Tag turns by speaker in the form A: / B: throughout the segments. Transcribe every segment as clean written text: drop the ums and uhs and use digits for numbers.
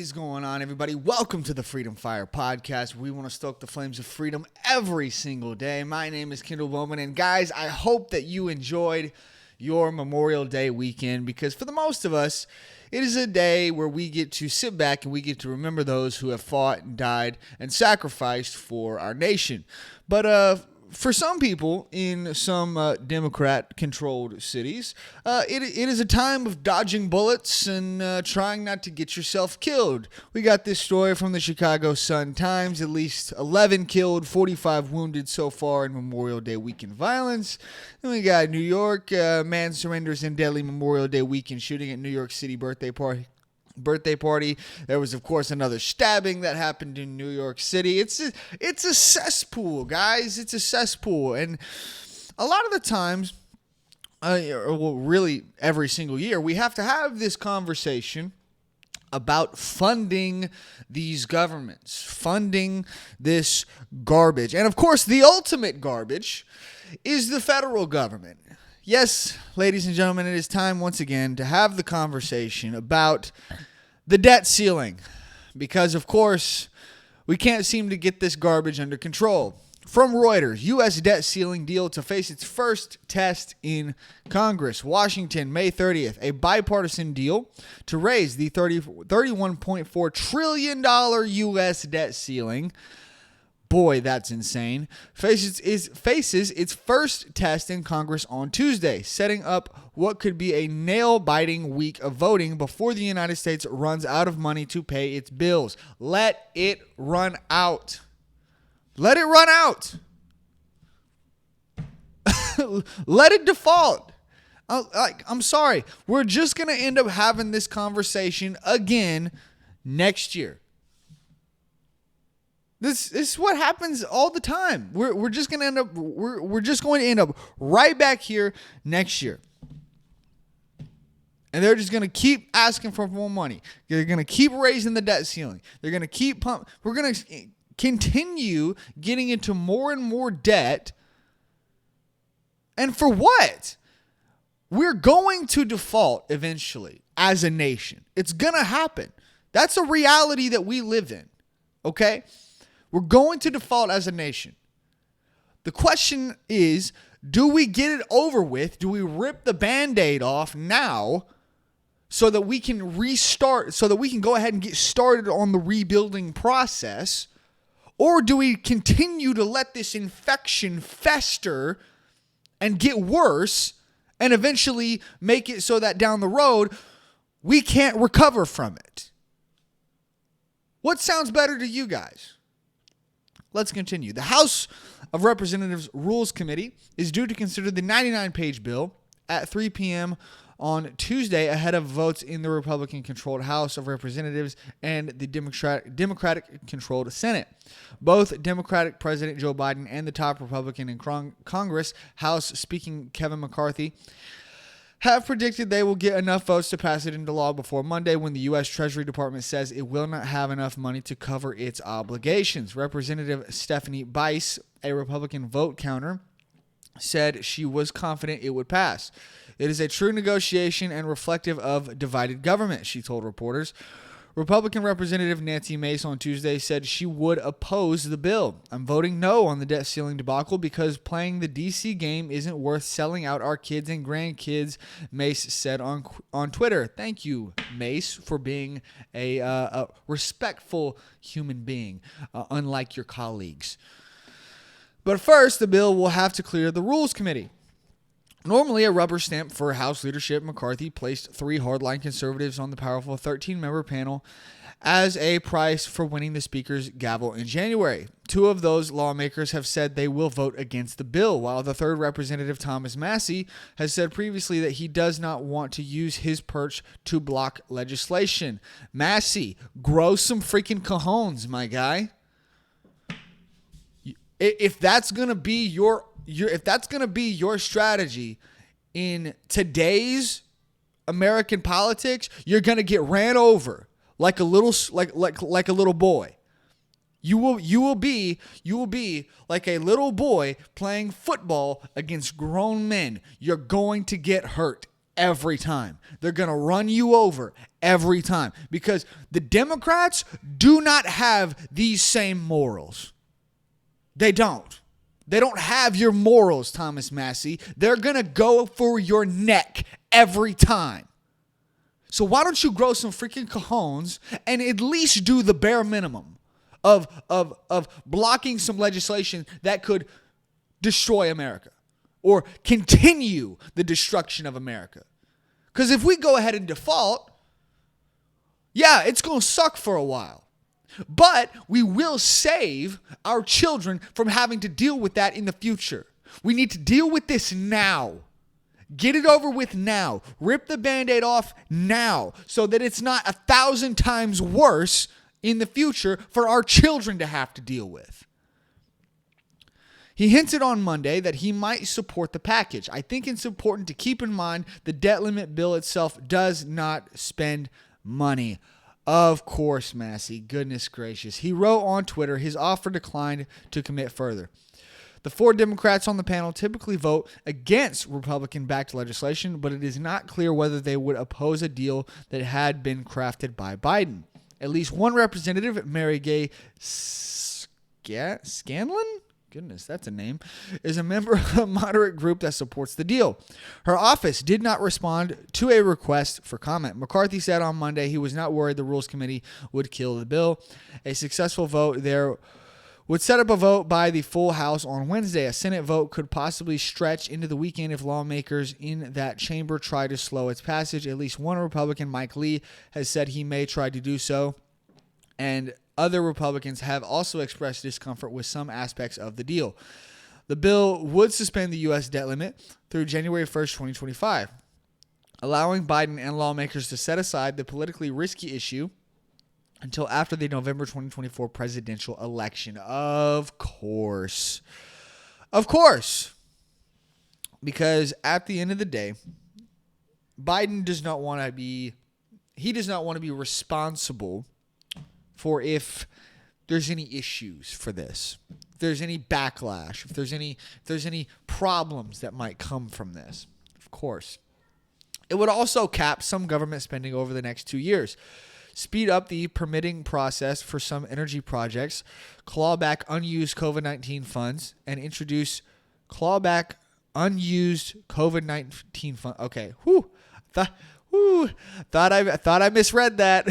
A: is going on, everybody? Welcome to the Freedom Fire Podcast. We want to stoke the flames of freedom every single day. My name is Kendall Bowman, and guys, I hope that you enjoyed your Memorial Day weekend, because for the most of us, it is a day where we get to sit back and we get to remember those who have fought and died and sacrificed for our nation. But for some people in some Democrat-controlled cities, it is a time of dodging bullets and trying not to get yourself killed. We got this story from the Chicago Sun-Times. At least 11 killed, 45 wounded so far in Memorial Day weekend violence. Then we got New York, man surrenders in deadly Memorial Day weekend shooting at New York City birthday party. There was, of course, another stabbing that happened in New York City. It's a cesspool, guys. It's a cesspool. And a lot of the times, really every single year, we have to have this conversation about funding these governments, funding this garbage. And, of course, the ultimate garbage is the federal government. Yes, ladies and gentlemen, it is time once again to have the conversation about the debt ceiling, because, of course, we can't seem to get this garbage under control. From Reuters, U.S. debt ceiling deal to face its first test in Congress. Washington, May 30th, a bipartisan deal to raise the $31.4 trillion U.S. debt ceiling. Boy, that's insane. Faces its first test in Congress on Tuesday, setting up what could be a nail-biting week of voting before the United States runs out of money to pay its bills. Let it run out. Let it run out. Let it default. I'm sorry. We're just going to end up having this conversation again next year. This is what happens all the time. We're just going to end up right back here next year. And they're just going to keep asking for more money. They're going to keep raising the debt ceiling. They're going to keep we're going to continue getting into more and more debt. And for what? We're going to default eventually as a nation. It's going to happen. That's a reality that we live in. Okay? We're going to default as a nation. The question is, do we get it over with? Do we rip the Band-Aid off now so that we can restart, so that we can go ahead and get started on the rebuilding process? Or do we continue to let this infection fester and get worse and eventually make it so that down the road we can't recover from it? What sounds better to you guys? Let's continue. The House of Representatives Rules Committee is due to consider the 99-page bill at 3 p.m. on Tuesday ahead of votes in the Republican-controlled House of Representatives and the Democratic-controlled Senate. Both Democratic President Joe Biden and the top Republican in Congress, House Speaker Kevin McCarthy, have predicted they will get enough votes to pass it into law before Monday, when the U.S. Treasury Department says it will not have enough money to cover its obligations. Representative Stephanie Bice, a Republican vote counter, said she was confident it would pass. It is a true negotiation and reflective of divided government, she told reporters. Republican Representative Nancy Mace on Tuesday said she would oppose the bill. I'm voting no on the debt ceiling debacle because playing the D.C. game isn't worth selling out our kids and grandkids, Mace said on Twitter. Thank you, Mace, for being a respectful human being, unlike your colleagues. But first, the bill will have to clear the Rules Committee. Normally a rubber stamp for House leadership, McCarthy placed 3 hardline conservatives on the powerful 13-member panel as a price for winning the Speaker's gavel in January. 2 of those lawmakers have said they will vote against the bill, while the third Representative Thomas Massie has said previously that he does not want to use his perch to block legislation. Massie, grow some freaking cojones, my guy. If that's gonna be your strategy in today's American politics, you're gonna get ran over like a little boy. You will be like a little boy playing football against grown men. You're going to get hurt every time. They're going to run you over every time because the Democrats do not have these same morals. They don't. They don't have your morals, Thomas Massey. They're going to go for your neck every time. So why don't you grow some freaking cojones and at least do the bare minimum of blocking some legislation that could destroy America or continue the destruction of America? Because if we go ahead and default, yeah, it's going to suck for a while. But we will save our children from having to deal with that in the future. We need to deal with this now. Get it over with now. Rip the Band-Aid off now so that it's not 1,000 times worse in the future for our children to have to deal with. He hinted on Monday that he might support the package. I think it's important to keep in mind the debt limit bill itself does not spend money. Of course, Massey. Goodness gracious. He wrote on Twitter his offer declined to commit further. The 4 Democrats on the panel typically vote against Republican-backed legislation, but it is not clear whether they would oppose a deal that had been crafted by Biden. At least one representative, Mary Gay Scanlon? Goodness, that's a name, is a member of a moderate group that supports the deal. Her office did not respond to a request for comment. McCarthy said on Monday he was not worried the Rules Committee would kill the bill. A successful vote there would set up a vote by the full House on Wednesday. A Senate vote could possibly stretch into the weekend if lawmakers in that chamber try to slow its passage. At least one Republican, Mike Lee, has said he may try to do so. And other Republicans have also expressed discomfort with some aspects of the deal. The bill would suspend the U.S. debt limit through January 1st, 2025, allowing Biden and lawmakers to set aside the politically risky issue until after the November 2024 presidential election. Of course. Of course. Because at the end of the day, Biden does not want to be responsible for if there's any issues for this, if there's any backlash, if there's any problems that might come from this. Of course. It would also cap some government spending over the next 2 years, speed up the permitting process for some energy projects, claw back unused COVID-19 funds, and introduce clawback unused COVID-19 funds. Okay, thought I misread that.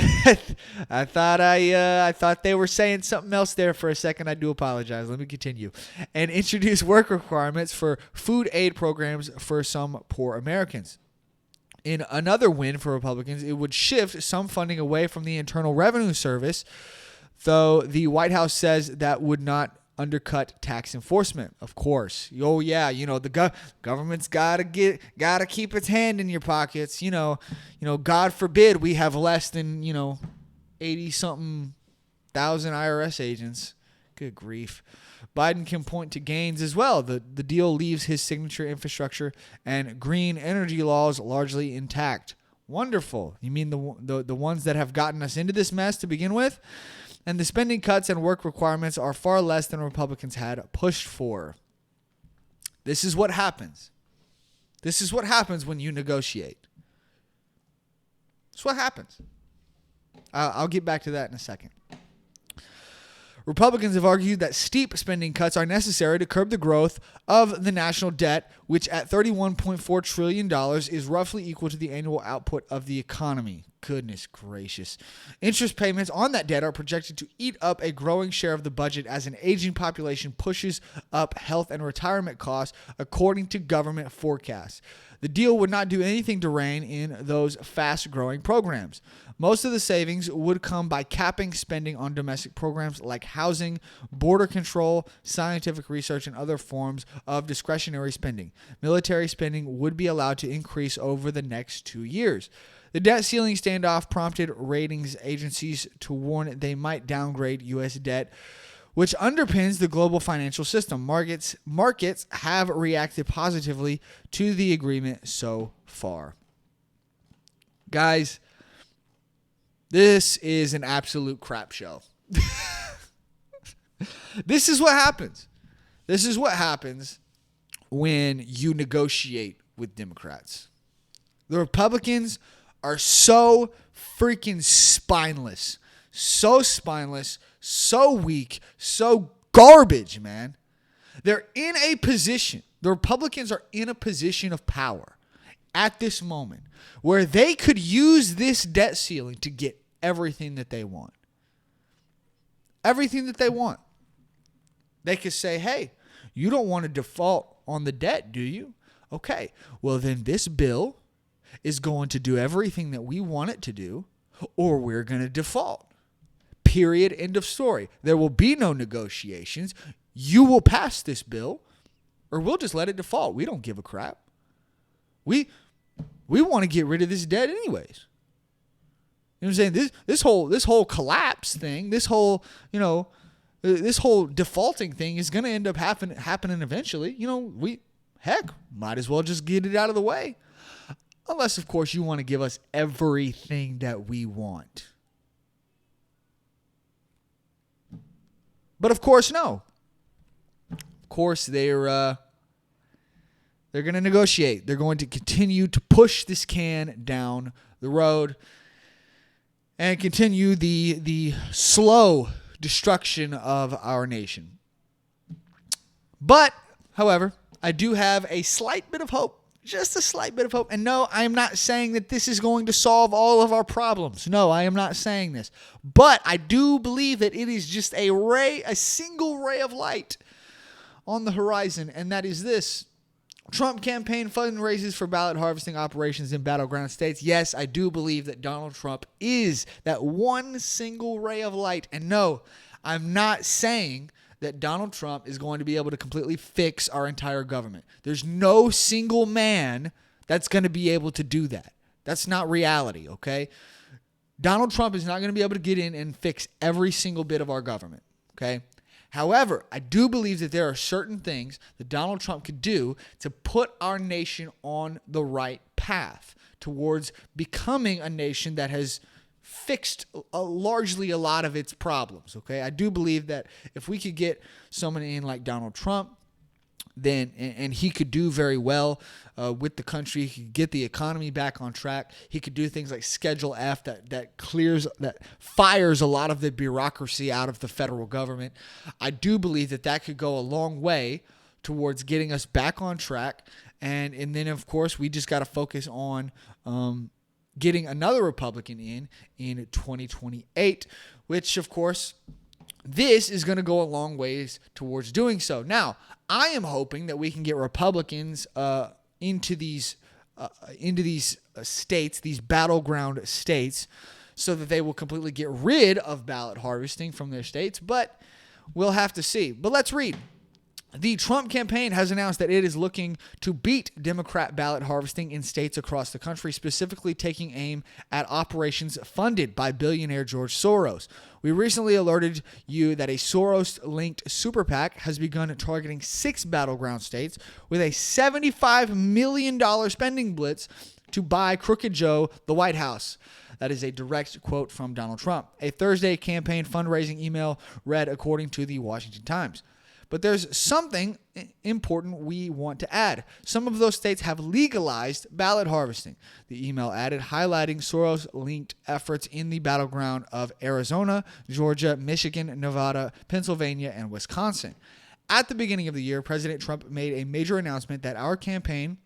A: I thought they were saying something else there for a second. I do apologize. Let me continue. And introduce work requirements for food aid programs for some poor Americans. In another win for Republicans, it would shift some funding away from the Internal Revenue Service, though the White House says that would not undercut tax enforcement. Of course. Oh yeah, the government's gotta keep its hand in your pockets. God forbid we have less than 80-something thousand IRS agents. Good grief. Biden can point to gains as well. The deal leaves his signature infrastructure and green energy laws largely intact. Wonderful. You mean the ones that have gotten us into this mess to begin with? And the spending cuts and work requirements are far less than Republicans had pushed for. This is what happens. This is what happens when you negotiate. It's what happens. I'll get back to that in a second. Republicans have argued that steep spending cuts are necessary to curb the growth of the national debt, which at $31.4 trillion is roughly equal to the annual output of the economy. Goodness gracious. Interest payments on that debt are projected to eat up a growing share of the budget as an aging population pushes up health and retirement costs, according to government forecasts. The deal would not do anything to rein in those fast-growing programs. Most of the savings would come by capping spending on domestic programs like housing, border control, scientific research, and other forms of discretionary spending. Military spending would be allowed to increase over the next 2 years. The debt ceiling standoff prompted ratings agencies to warn they might downgrade U.S. debt, which underpins the global financial system. Markets have reacted positively to the agreement so far. Guys, this is an absolute crap show. This is what happens. This is what happens when you negotiate with Democrats. The Republicans are so freaking spineless. So spineless, so weak, so garbage, man. They're in a position, the Republicans are in a position of power at this moment where they could use this debt ceiling to get everything that they want. Everything that they want. They could say, hey, you don't want to default on the debt, do you? Okay, well then this bill is going to do everything that we want it to do, or we're going to default. Period. End of story. There will be no negotiations. You will pass this bill, or we'll just let it default. We don't give a crap. We want to get rid of this debt anyways. You know what I'm saying? This whole collapse thing, this whole defaulting thing is going to end up happening eventually. Might as well just get it out of the way. Unless, of course, you want to give us everything that we want. But of course, no. Of course, they're going to negotiate. They're going to continue to push this can down the road and continue the slow destruction of our nation. But, however, I do have a slight bit of hope. Just a slight bit of hope. And no, I am not saying that this is going to solve all of our problems. No, I am not saying this. But I do believe that it is just a single ray of light on the horizon, and that is this. Trump campaign fundraisers for ballot harvesting operations in battleground states. Yes, I do believe that Donald Trump is that one single ray of light. And no, I'm not saying that Donald Trump is going to be able to completely fix our entire government. There's no single man that's going to be able to do that. That's not reality, okay? Donald Trump is not going to be able to get in and fix every single bit of our government, okay? However, I do believe that there are certain things that Donald Trump could do to put our nation on the right path towards becoming a nation that has fixed largely a lot of its problems, okay? I do believe that if we could get someone in like Donald Trump, then and he could do very well with the country. He could get the economy back on track. He could do things like Schedule F that fires a lot of the bureaucracy out of the federal government. I do believe that could go a long way towards getting us back on track. And then, of course, we just got to focus on getting another Republican in 2028, which, of course, this is going to go a long ways towards doing so. Now, I am hoping that we can get Republicans into these states, these battleground states, so that they will completely get rid of ballot harvesting from their states. But we'll have to see. But let's read. The Trump campaign has announced that it is looking to beat Democrat ballot harvesting in states across the country, specifically taking aim at operations funded by billionaire George Soros. We recently alerted you that a Soros-linked super PAC has begun targeting 6 battleground states with a $75 million spending blitz to buy Crooked Joe the White House. That is a direct quote from Donald Trump. A Thursday campaign fundraising email read according to the Washington Times. But there's something important we want to add. Some of those states have legalized ballot harvesting. The email added, highlighting Soros-linked efforts in the battleground of Arizona, Georgia, Michigan, Nevada, Pennsylvania, and Wisconsin. At the beginning of the year, President Trump made a major announcement that our campaign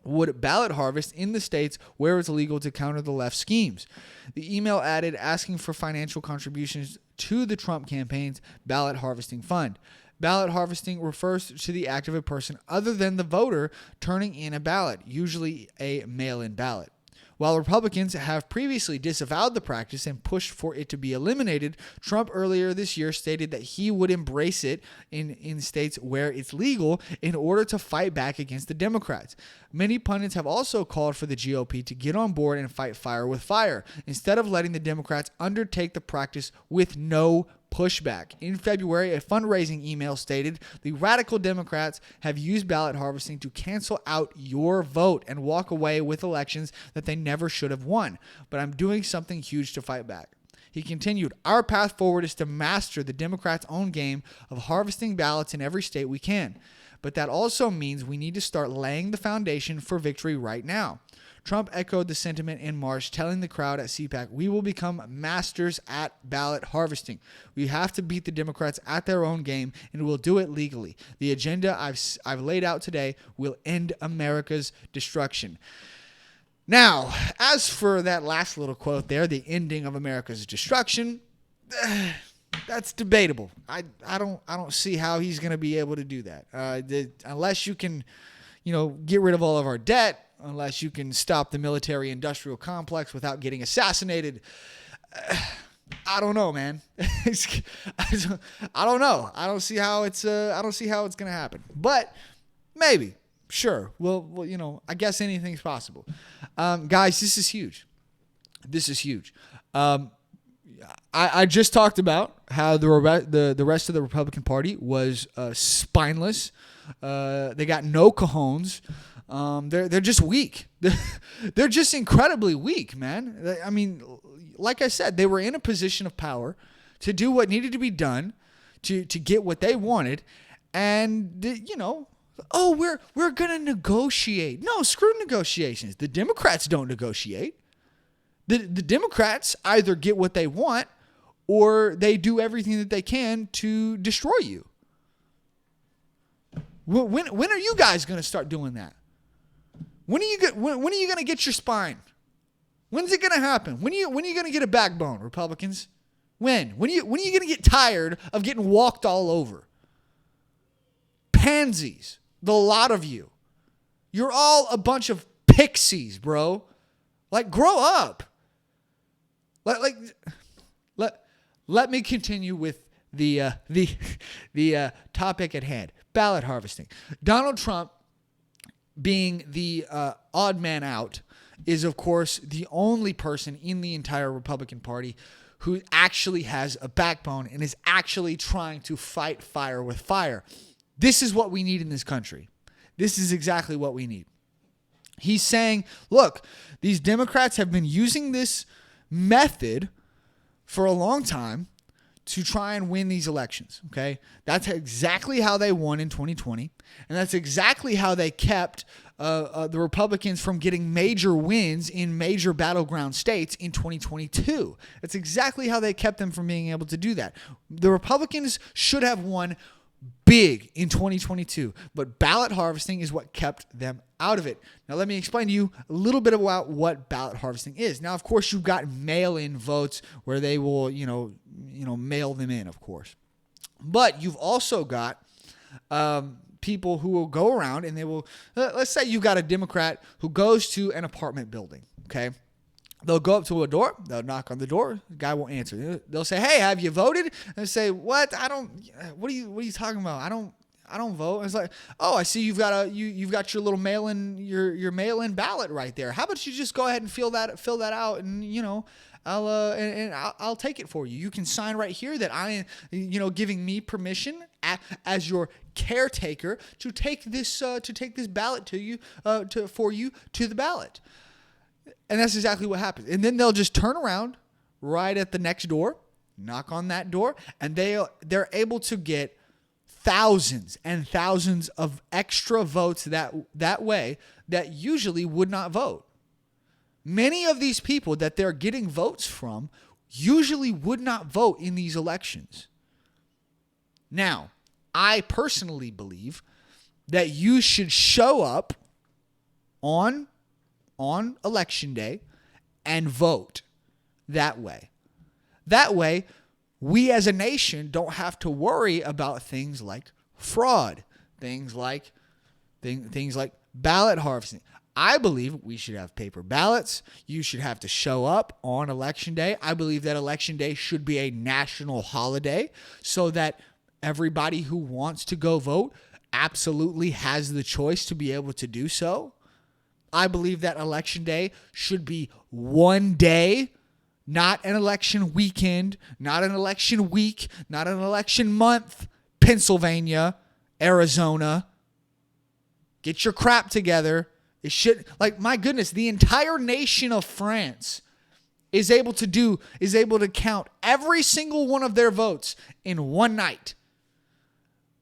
A: would ballot harvest in the states where it's legal to counter the left schemes. The email added, asking for financial contributions to the Trump campaign's ballot harvesting fund. Ballot harvesting refers to the act of a person other than the voter turning in a ballot, usually a mail-in ballot. While Republicans have previously disavowed the practice and pushed for it to be eliminated, Trump earlier this year stated that he would embrace it in states where it's legal in order to fight back against the Democrats. Many pundits have also called for the GOP to get on board and fight fire with fire, instead of letting the Democrats undertake the practice with no pushback. In February, a fundraising email stated, the radical Democrats have used ballot harvesting to cancel out your vote and walk away with elections that they never should have won. But I'm doing something huge to fight back. He continued, our path forward is to master the Democrats' own game of harvesting ballots in every state we can. But that also means we need to start laying the foundation for victory right now. Trump echoed the sentiment in March, telling the crowd at CPAC, "We will become masters at ballot harvesting. We have to beat the Democrats at their own game, and we'll do it legally. The agenda I've laid out today will end America's destruction." Now, as for that last little quote there, the ending of America's destruction, that's debatable. I don't see how he's going to be able to do that. Unless you can, get rid of all of our debt, unless you can stop the military-industrial complex without getting assassinated. I don't know, man. I don't know. I don't see how it's going to happen. But maybe. Sure. Well, I guess anything's possible. Guys, this is huge. This is huge. I just talked about how the rest of the Republican Party was spineless. They got no cojones. They're just weak. They're just incredibly weak, man. I mean, like I said, they were in a position of power to do what needed to be done to get what they wanted, and we're gonna negotiate. No, screw negotiations. The Democrats don't negotiate. The Democrats either get what they want or they do everything that they can to destroy you. When are you guys going to start doing that? When are you going to get your spine? When's it going to happen? When are you going to get a backbone, Republicans? When are you going to get tired of getting walked all over? Pansies, the lot of you. You're all a bunch of pixies, bro. Like, grow up. Let me continue with the topic at hand. Ballot harvesting. Donald Trump, being the odd man out, is of course the only person in the entire Republican Party who actually has a backbone and is actually trying to fight fire with fire. This is what we need in this country. This is exactly what we need. He's saying, look, these Democrats have been using this method for a long time to try and win these elections, okay? That's exactly how they won in 2020, and that's exactly how they kept the Republicans from getting major wins in major battleground states in 2022. That's exactly how they kept them from being able to do that. The Republicans should have won big in 2022, but ballot harvesting is what kept them out of it. Now, let me explain to you a little bit about what ballot harvesting is. Now, of course, you've got mail-in votes where they will, mail them in, of course. But you've also got people who will go around and they will, let's say you've got a Democrat who goes to an apartment building, okay? They'll go up to a door. They'll knock on the door. The guy won't answer. They'll say, "Hey, have you voted?" And they say, "What? I don't. What are you talking about? I don't vote." And it's like, "Oh, I see you've got you've got your little your mail-in ballot right there. How about you just go ahead and fill that out, and I'll take it for you. You can sign right here that I giving me permission as your caretaker to take this ballot for you to the ballot." And that's exactly what happens. And then they'll just turn around right at the next door, knock on that door, and they're able to get thousands and thousands of extra votes that way that usually would not vote. Many of these people that they're getting votes from usually would not vote in these elections. Now, I personally believe that you should show up on election day and vote that way. That way, we as a nation don't have to worry about things like fraud, things like ballot harvesting. I believe we should have paper ballots. You should have to show up on election day. I believe that election day should be a national holiday so that everybody who wants to go vote absolutely has the choice to be able to do so. I believe that election day should be one day, not an election weekend, not an election week, not an election month. Pennsylvania, Arizona, get your crap together. It should, my goodness, the entire nation of France is able to count every single one of their votes in one night.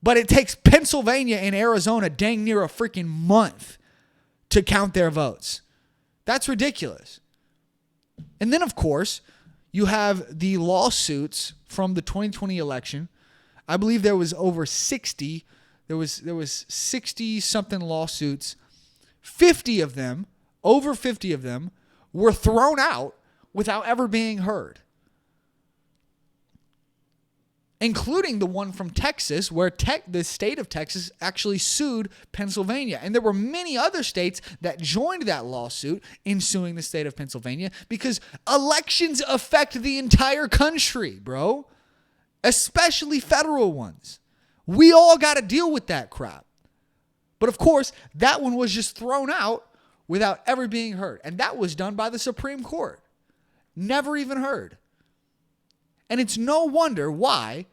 A: But it takes Pennsylvania and Arizona dang near a freaking month to count their votes. That's ridiculous. And then, of course, you have the lawsuits from the 2020 election. I believe there was over 60. There was 60 something lawsuits. 50 of them, over 50 of them, were thrown out without ever being heard, including the one from Texas, where the state of Texas actually sued Pennsylvania. And there were many other states that joined that lawsuit in suing the state of Pennsylvania, because elections affect the entire country, bro, especially federal ones. We all got to deal with that crap. But of course, that one was just thrown out without ever being heard. And that was done by the Supreme Court. Never even heard. And it's no wonder why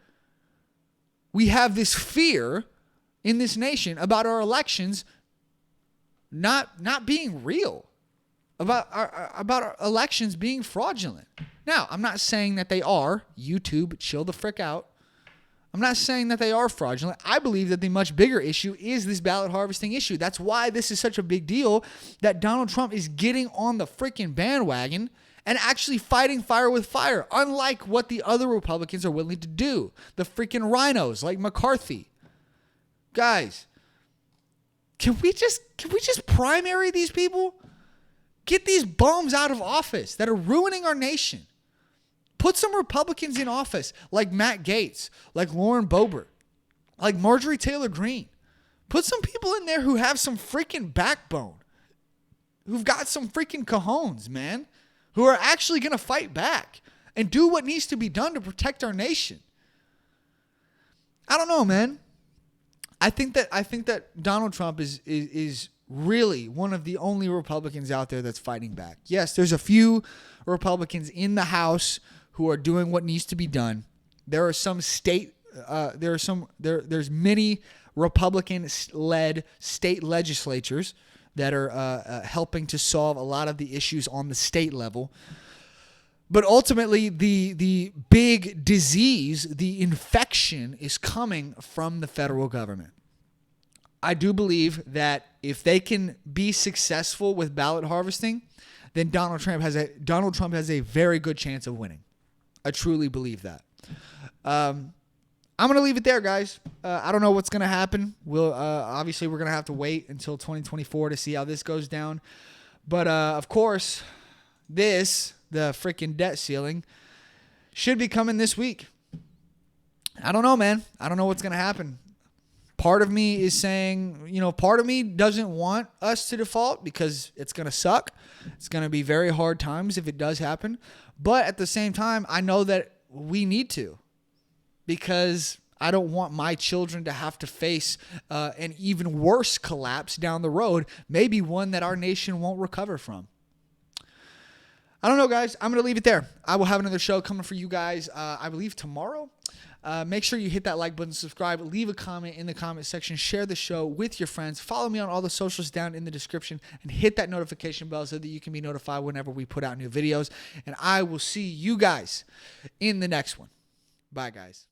A: we have this fear in this nation about our elections not being real, about our elections being fraudulent. Now, I'm not saying that they are. YouTube, chill the frick out. I'm not saying that they are fraudulent. I believe that the much bigger issue is this ballot harvesting issue. That's why this is such a big deal, that Donald Trump is getting on the freaking bandwagon and actually fighting fire with fire, unlike what the other Republicans are willing to do. The freaking rhinos like McCarthy. Guys, can we just primary these people? Get these bums out of office that are ruining our nation. Put some Republicans in office like Matt Gaetz, like Lauren Boebert, like Marjorie Taylor Greene. Put some people in there who have some freaking backbone, who've got some freaking cojones, man, who are actually going to fight back and do what needs to be done to protect our nation. I don't know, man. I think that Donald Trump is really one of the only Republicans out there that's fighting back. Yes, there's a few Republicans in the House who are doing what needs to be done. There are some there's many Republican-led state legislatures that are helping to solve a lot of the issues on the state level. But ultimately, the big disease, the infection, is coming from the federal government. I do believe that if they can be successful with ballot harvesting, then Donald Trump has a very good chance of winning. I truly believe that. I'm going to leave it there, guys. I don't know what's going to happen. Obviously, we're going to have to wait until 2024 to see how this goes down. But, of course, the freaking debt ceiling, should be coming this week. I don't know, man. I don't know what's going to happen. Part of me is saying, part of me doesn't want us to default because it's going to suck. It's going to be very hard times if it does happen. But at the same time, I know that we need to, because I don't want my children to have to face an even worse collapse down the road, maybe one that our nation won't recover from. I don't know, guys. I'm going to leave it there. I will have another show coming for you guys, I believe tomorrow. Make sure you hit that like button, subscribe, leave a comment in the comment section, share the show with your friends, follow me on all the socials down in the description, and hit that notification bell so that you can be notified whenever we put out new videos. And I will see you guys in the next one. Bye, guys.